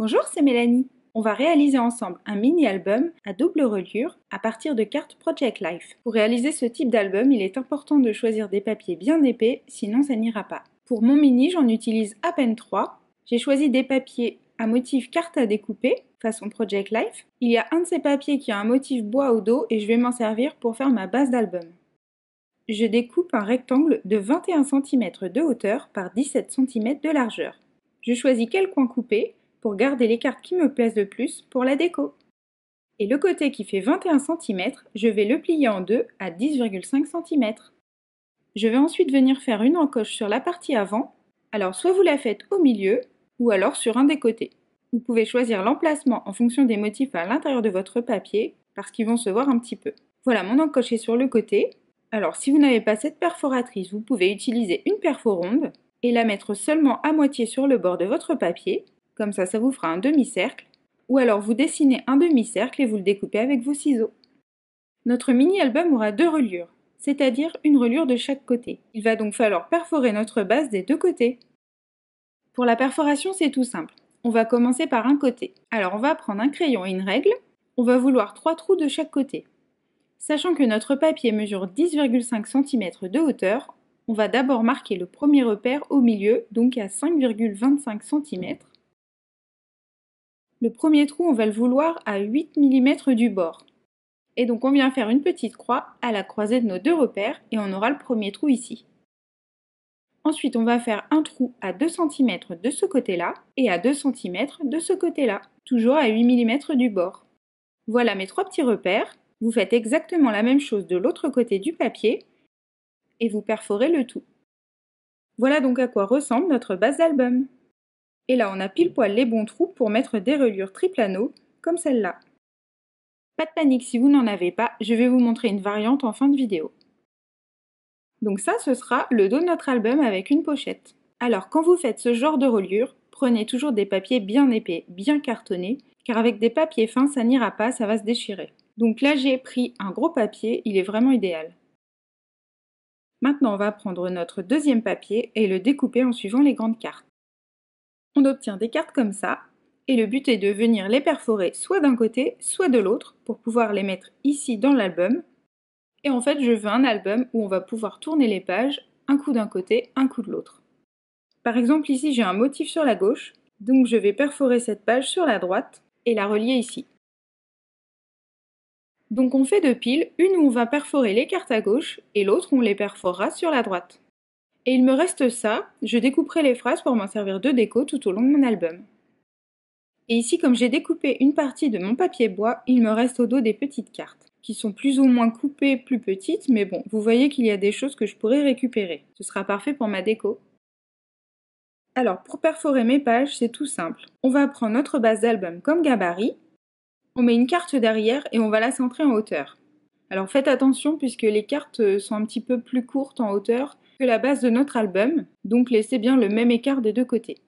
Bonjour, c'est Mélanie. On va réaliser ensemble un mini-album à double reliure à partir de cartes Project Life. Pour réaliser ce type d'album, il est important de choisir des papiers bien épais, sinon ça n'ira pas. Pour mon mini, j'en utilise à peine 3. J'ai choisi des papiers à motif carte à découper, façon Project Life. Il y a un de ces papiers qui a un motif bois au dos et je vais m'en servir pour faire ma base d'album. Je découpe un rectangle de 21 cm de hauteur par 17 cm de largeur. Je choisis quel coin couper pour garder les cartes qui me plaisent le plus pour la déco. Et le côté qui fait 21 cm, je vais le plier en deux à 10,5 cm. Je vais ensuite venir faire une encoche sur la partie avant, alors soit vous la faites au milieu, ou alors sur un des côtés. Vous pouvez choisir l'emplacement en fonction des motifs à l'intérieur de votre papier, parce qu'ils vont se voir un petit peu. Voilà, mon encoche est sur le côté. Alors si vous n'avez pas cette perforatrice, vous pouvez utiliser une perfo ronde et la mettre seulement à moitié sur le bord de votre papier. Comme ça vous fera un demi-cercle, ou alors vous dessinez un demi-cercle et vous le découpez avec vos ciseaux. Notre mini-album aura deux reliures, c'est-à-dire une reliure de chaque côté. Il va donc falloir perforer notre base des deux côtés. Pour la perforation, c'est tout simple. On va commencer par un côté. Alors on va prendre un crayon et une règle. On va vouloir 3 trous de chaque côté. Sachant que notre papier mesure 10,5 cm de hauteur, on va d'abord marquer le premier repère au milieu, donc à 5,25 cm. Le premier trou, on va le vouloir à 8 mm du bord. Et donc on vient faire une petite croix à la croisée de nos deux repères et on aura le premier trou ici. Ensuite, on va faire un trou à 2 cm de ce côté-là et à 2 cm de ce côté-là, toujours à 8 mm du bord. Voilà mes 3 petits repères. Vous faites exactement la même chose de l'autre côté du papier et vous perforez le tout. Voilà donc à quoi ressemble notre base d'album. Et là, on a pile poil les bons trous pour mettre des reliures triple anneau, comme celle-là. Pas de panique si vous n'en avez pas, je vais vous montrer une variante en fin de vidéo. Donc ça, ce sera le dos de notre album avec une pochette. Alors, quand vous faites ce genre de reliure, prenez toujours des papiers bien épais, bien cartonnés, car avec des papiers fins, ça n'ira pas, ça va se déchirer. Donc là, j'ai pris un gros papier, il est vraiment idéal. Maintenant, on va prendre notre deuxième papier et le découper en suivant les grandes cartes. On obtient des cartes comme ça, et le but est de venir les perforer soit d'un côté, soit de l'autre, pour pouvoir les mettre ici dans l'album. Et en fait, je veux un album où on va pouvoir tourner les pages, un coup d'un côté, un coup de l'autre. Par exemple, ici j'ai un motif sur la gauche, donc je vais perforer cette page sur la droite et la relier ici. Donc on fait deux piles, une où on va perforer les cartes à gauche et l'autre où on les perforera sur la droite. Et il me reste ça, je découperai les phrases pour m'en servir de déco tout au long de mon album. Et ici, comme j'ai découpé une partie de mon papier bois, il me reste au dos des petites cartes, qui sont plus ou moins coupées, plus petites, mais bon, vous voyez qu'il y a des choses que je pourrais récupérer. Ce sera parfait pour ma déco. Alors, pour perforer mes pages, c'est tout simple. On va prendre notre base d'album comme gabarit, on met une carte derrière et on va la centrer en hauteur. Alors faites attention puisque les cartes sont un petit peu plus courtes en hauteur que la base de notre album, donc laissez bien le même écart des deux côtés.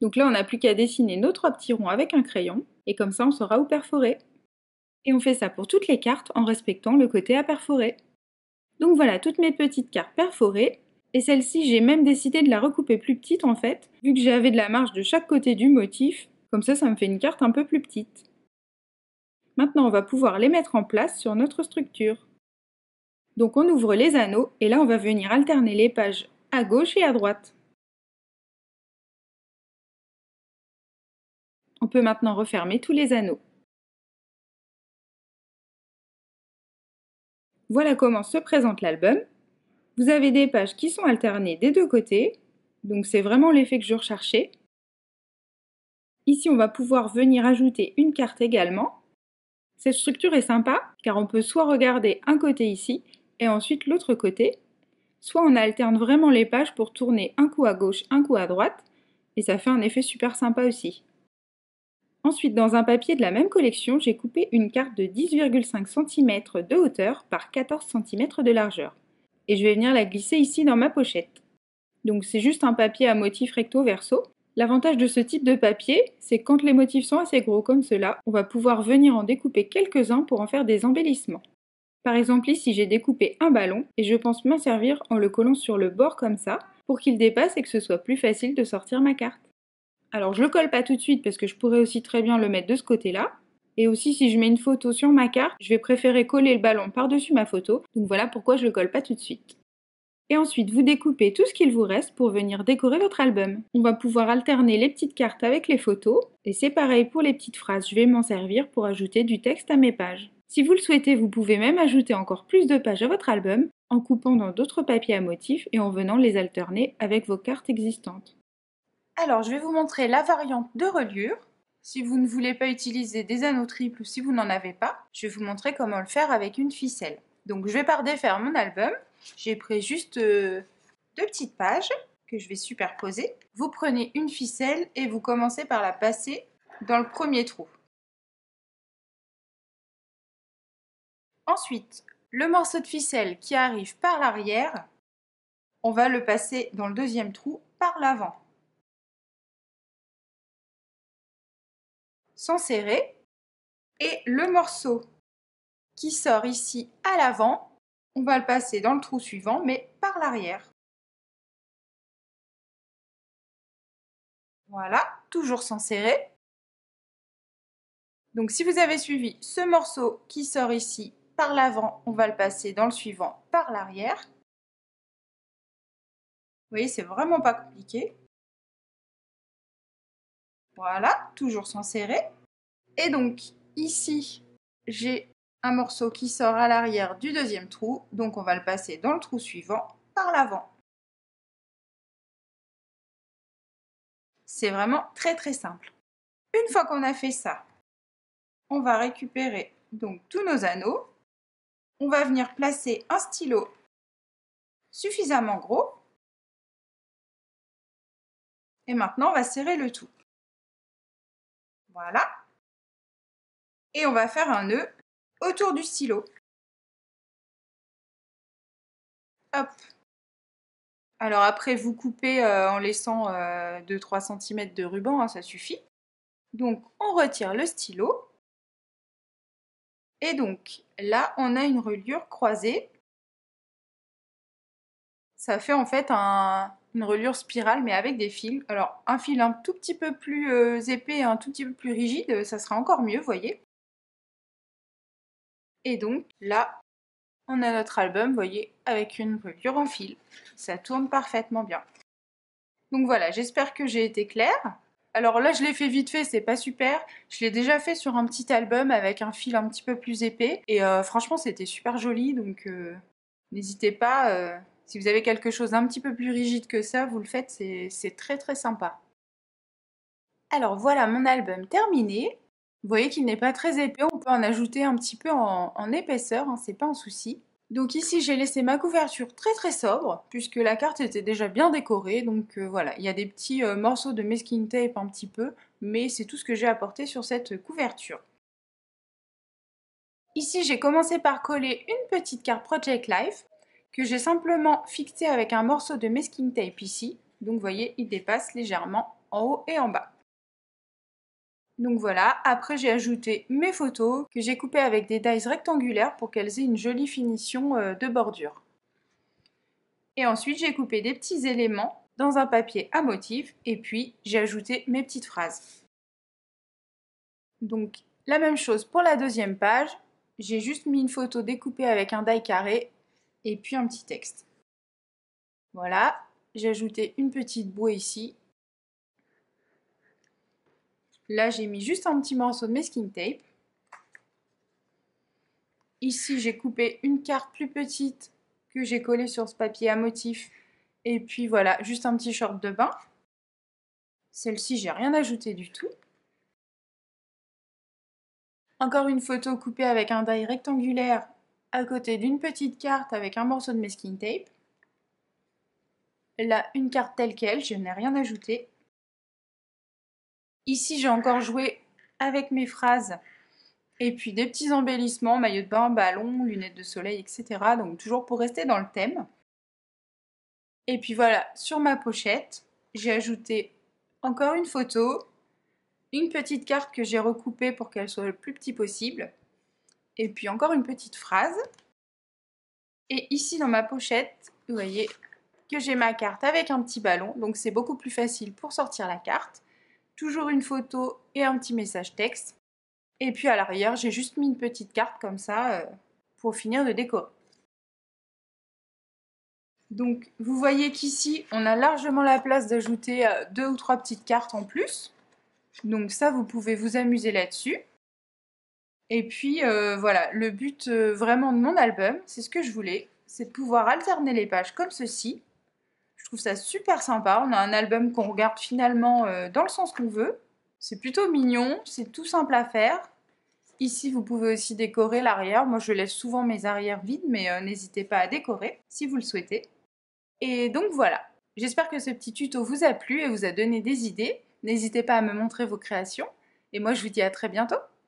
Donc là, on n'a plus qu'à dessiner nos 3 petits ronds avec un crayon, et comme ça, on saura où perforer. Et on fait ça pour toutes les cartes en respectant le côté à perforer. Donc voilà, toutes mes petites cartes perforées, et celle-ci, j'ai même décidé de la recouper plus petite en fait, vu que j'avais de la marge de chaque côté du motif, comme ça me fait une carte un peu plus petite. Maintenant, on va pouvoir les mettre en place sur notre structure. Donc on ouvre les anneaux, et là, on va venir alterner les pages à gauche et à droite. On peut maintenant refermer tous les anneaux. Voilà comment se présente l'album. Vous avez des pages qui sont alternées des deux côtés, donc c'est vraiment l'effet que je recherchais. Ici, on va pouvoir venir ajouter une carte également. Cette structure est sympa, car on peut soit regarder un côté ici, et ensuite l'autre côté, soit on alterne vraiment les pages pour tourner un coup à gauche, un coup à droite, et ça fait un effet super sympa aussi. Ensuite, dans un papier de la même collection, j'ai coupé une carte de 10,5 cm de hauteur par 14 cm de largeur. Et je vais venir la glisser ici dans ma pochette. Donc c'est juste un papier à motif recto verso. L'avantage de ce type de papier, c'est que quand les motifs sont assez gros comme cela, on va pouvoir venir en découper quelques-uns pour en faire des embellissements. Par exemple ici j'ai découpé un ballon et je pense m'en servir en le collant sur le bord comme ça pour qu'il dépasse et que ce soit plus facile de sortir ma carte. Alors je le colle pas tout de suite parce que je pourrais aussi très bien le mettre de ce côté-là. Et aussi si je mets une photo sur ma carte, je vais préférer coller le ballon par-dessus ma photo. Donc voilà pourquoi je le colle pas tout de suite. Et ensuite, vous découpez tout ce qu'il vous reste pour venir décorer votre album. On va pouvoir alterner les petites cartes avec les photos. Et c'est pareil pour les petites phrases, je vais m'en servir pour ajouter du texte à mes pages. Si vous le souhaitez, vous pouvez même ajouter encore plus de pages à votre album en coupant dans d'autres papiers à motifs et en venant les alterner avec vos cartes existantes. Alors, je vais vous montrer la variante de reliure. Si vous ne voulez pas utiliser des anneaux triples ou si vous n'en avez pas, je vais vous montrer comment le faire avec une ficelle. Donc, je vais par défaire mon album. J'ai pris juste deux petites pages que je vais superposer. Vous prenez une ficelle et vous commencez par la passer dans le premier trou. Ensuite, le morceau de ficelle qui arrive par l'arrière, on va le passer dans le deuxième trou par l'avant. Sans serrer. Et le morceau qui sort ici à l'avant, on va le passer dans le trou suivant, mais par l'arrière. Voilà, toujours sans serrer. Donc si vous avez suivi ce morceau qui sort ici par l'avant, on va le passer dans le suivant par l'arrière. Vous voyez, c'est vraiment pas compliqué. Voilà, toujours sans serrer. Et donc ici, j'ai un morceau qui sort à l'arrière du deuxième trou, donc on va le passer dans le trou suivant par l'avant. C'est vraiment très très simple. Une fois qu'on a fait ça, on va récupérer donc tous nos anneaux. On va venir placer un stylo suffisamment gros. Et maintenant, on va serrer le tout. Voilà. Et on va faire un nœud autour du stylo. Hop. Alors après, vous coupez en laissant 2-3 cm de ruban, hein, ça suffit. Donc, on retire le stylo. Et donc, là, on a une reliure croisée. Ça fait en fait une reliure spirale, mais avec des fils. Alors, un fil un tout petit peu plus épais, un tout petit peu plus rigide, ça sera encore mieux, vous voyez. Et donc, là, on a notre album, vous voyez, avec une reliure en fil. Ça tourne parfaitement bien. Donc voilà, j'espère que j'ai été claire. Alors là, je l'ai fait vite fait, c'est pas super. Je l'ai déjà fait sur un petit album avec un fil un petit peu plus épais. Et franchement, c'était super joli, donc n'hésitez pas. Si vous avez quelque chose un petit peu plus rigide que ça, vous le faites, c'est très très sympa. Alors voilà mon album terminé. Vous voyez qu'il n'est pas très épais, on peut en ajouter un petit peu en épaisseur, hein, c'est pas un souci. Donc ici j'ai laissé ma couverture très très sobre, puisque la carte était déjà bien décorée, donc voilà, il y a des petits morceaux de masking tape un petit peu, mais c'est tout ce que j'ai apporté sur cette couverture. Ici j'ai commencé par coller une petite carte Project Life, que j'ai simplement fixée avec un morceau de masking tape ici, donc vous voyez il dépasse légèrement en haut et en bas. Donc voilà, après j'ai ajouté mes photos que j'ai coupées avec des dies rectangulaires pour qu'elles aient une jolie finition de bordure. Et ensuite j'ai coupé des petits éléments dans un papier à motif et puis j'ai ajouté mes petites phrases. Donc la même chose pour la deuxième page, j'ai juste mis une photo découpée avec un die carré et puis un petit texte. Voilà, j'ai ajouté une petite bouée ici. Là j'ai mis juste un petit morceau de masking tape. Ici, j'ai coupé une carte plus petite que j'ai collée sur ce papier à motif. Et puis voilà, juste un petit short de bain. Celle-ci, j'ai rien ajouté du tout. Encore une photo coupée avec un die rectangulaire à côté d'une petite carte avec un morceau de masking tape. Là, une carte telle quelle, je n'ai rien ajouté. Ici, j'ai encore joué avec mes phrases. Et puis des petits embellissements, maillot de bain, ballon, lunettes de soleil, etc. Donc toujours pour rester dans le thème. Et puis voilà, sur ma pochette, j'ai ajouté encore une photo, une petite carte que j'ai recoupée pour qu'elle soit le plus petit possible, et puis encore une petite phrase. Et ici dans ma pochette, vous voyez que j'ai ma carte avec un petit ballon, donc c'est beaucoup plus facile pour sortir la carte. toujours une photo et un petit message texte. Et puis à l'arrière, j'ai juste mis une petite carte comme ça pour finir de décorer. Donc vous voyez qu'ici, on a largement la place d'ajouter 2 ou 3 petites cartes en plus. Donc ça, vous pouvez vous amuser là-dessus. Et puis voilà, le but vraiment de mon album, c'est ce que je voulais, c'est de pouvoir alterner les pages comme ceci. Je trouve ça super sympa, on a un album qu'on regarde finalement dans le sens qu'on veut. C'est plutôt mignon, c'est tout simple à faire. Ici, vous pouvez aussi décorer l'arrière. Moi, je laisse souvent mes arrières vides, mais n'hésitez pas à décorer si vous le souhaitez. Et donc voilà, j'espère que ce petit tuto vous a plu et vous a donné des idées. N'hésitez pas à me montrer vos créations. Et moi, je vous dis à très bientôt.